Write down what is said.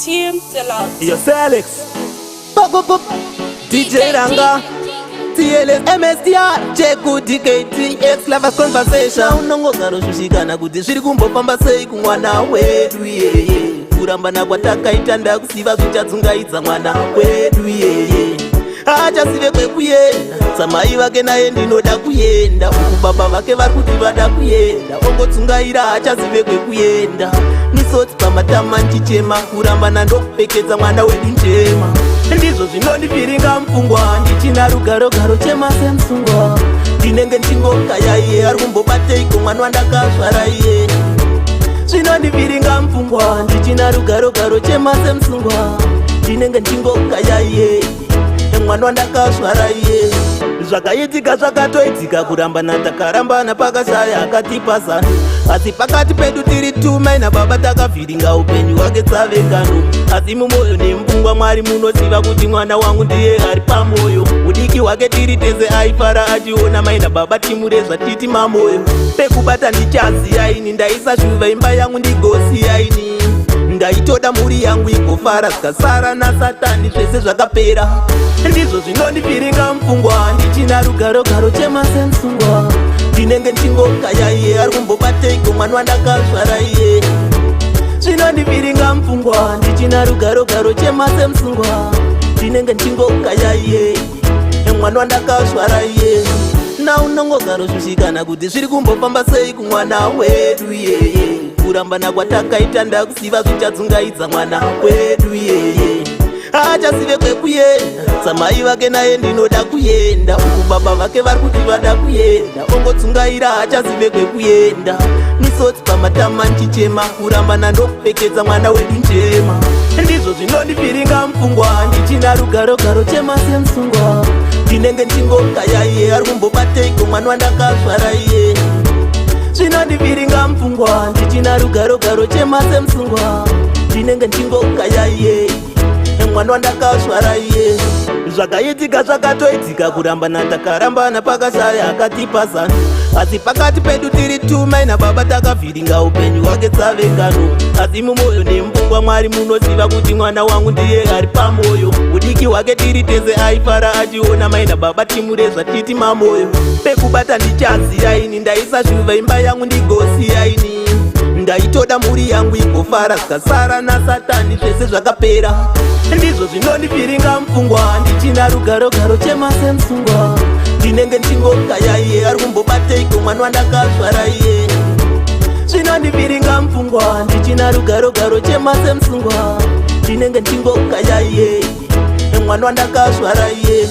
Team Sellout. Yo, Alex. DJ Ranga. TLS MSTR Cheku DKT X Lovers Conversation. Unongogaro shushikana kuti zviri kumbofamba sei kumwana wedu yeye. Kurambana kwatakaita ndakusiva zvichadzungaidza mwana wedu yeye. Achasive kwekuyenda samai vake naye ndinoda kuyenda uku baba vake vari kuti vada kuyenda ongodzungaira achasive kwekuyenda misoti pamatama ndichema kurambana ndokupfekedza mwana wedu njema ndizvo zvinondipfiringa mupfungwa ndichina rugarogaro chema semusungwa ndinenge ndingokaya iye ari kumbobateiko mwana wandakazvara iye zvinondipfiringa mupfungwa ndichina rugarogaro chema semusungwa ndinenge ndingokaya iye mwana wandakazvara iye zvakaitika zvakatoitika kurambana takarambana pakashaya akatipa zano asi pakati pedu tiri tumai nababa takavhiringa upenyu hwake tsavekano asi mumwoyo nemupfungwa mwari munoziva kuti mwana wangu ndiye ari pamwoyo udiki hwake tiri tese aifara achiona mai nababa timurezva titi mamwoyo pekubata ndichaziyaini ndaisa shuva imba yangu ndigosiyaini ndaitoda mhuri yangu igofara zvikasara nasatani zvese zvakapera ndizvo zvinondipfiringa mupfungwa ndichina rugarogaro chema semusungwa ndinenge ndingokaya iye ari kumbobateiko mwana wandakazvara iye zvinondipfiringa mupfungwa ndichina rugarogaro chema semusungwa ndinenge ndingokaya iye mwana wandakazvara iye naunongogaro zvichikana kuti zviri kumbofamba sei kumwana wedu yeye kurambana kwatakaita ndakusiva zvichadzungaidza mwana wedu yeye achasive kwekuyenda samai vake naye ndinoda kuyenda uku baba vake vari kuti vada kuyenda ongodzungaira achasive kwekuyenda misoti pamatama ndichema kurambana ndokupfekedza mwana wedu njema ndizvo zvinondipfiringa mupfungwa ndichina rugarogaro chema semusungwa ndinenge ndingokaya iye ari kumbobateiko mwana wandakazvara iye zvinondipfiringa mupfungwa ndichina rugarogaro chema semusungwa ndinenge ndingokaya iye mwana wandakazvara iye zvakaitika zvakatoitika kurambana takarambana pakashaya akatipa zano asi pakati pedu tiri tumai nababa takavhiringa upenyu hwake tsavekano asi mumwoyo nemupfungwa mwari munoziva kuti mwana wangu ndiye ari pamwoyo udiki hwake tiri tese aifara achiona mai nababa timurezva titi mamwoyo pekubata ndichaziyaini ndaisa shuva imba yangu ndigosiyaini ndaitoda mhuri yangu igofara zvikasara nasatani zvese zvakapera ndizvo zvinondipfiringa mupfungwa ndichina rugarogaro chema semusungwa ndinenge ndingokaya iye ari kumbobateiko mwana wandakazvara iye zvinondipfiringa mupfungwa ndichina rugarogaro chema semusungwa ndinenge ndingokaya iye mwana wandakazvara iye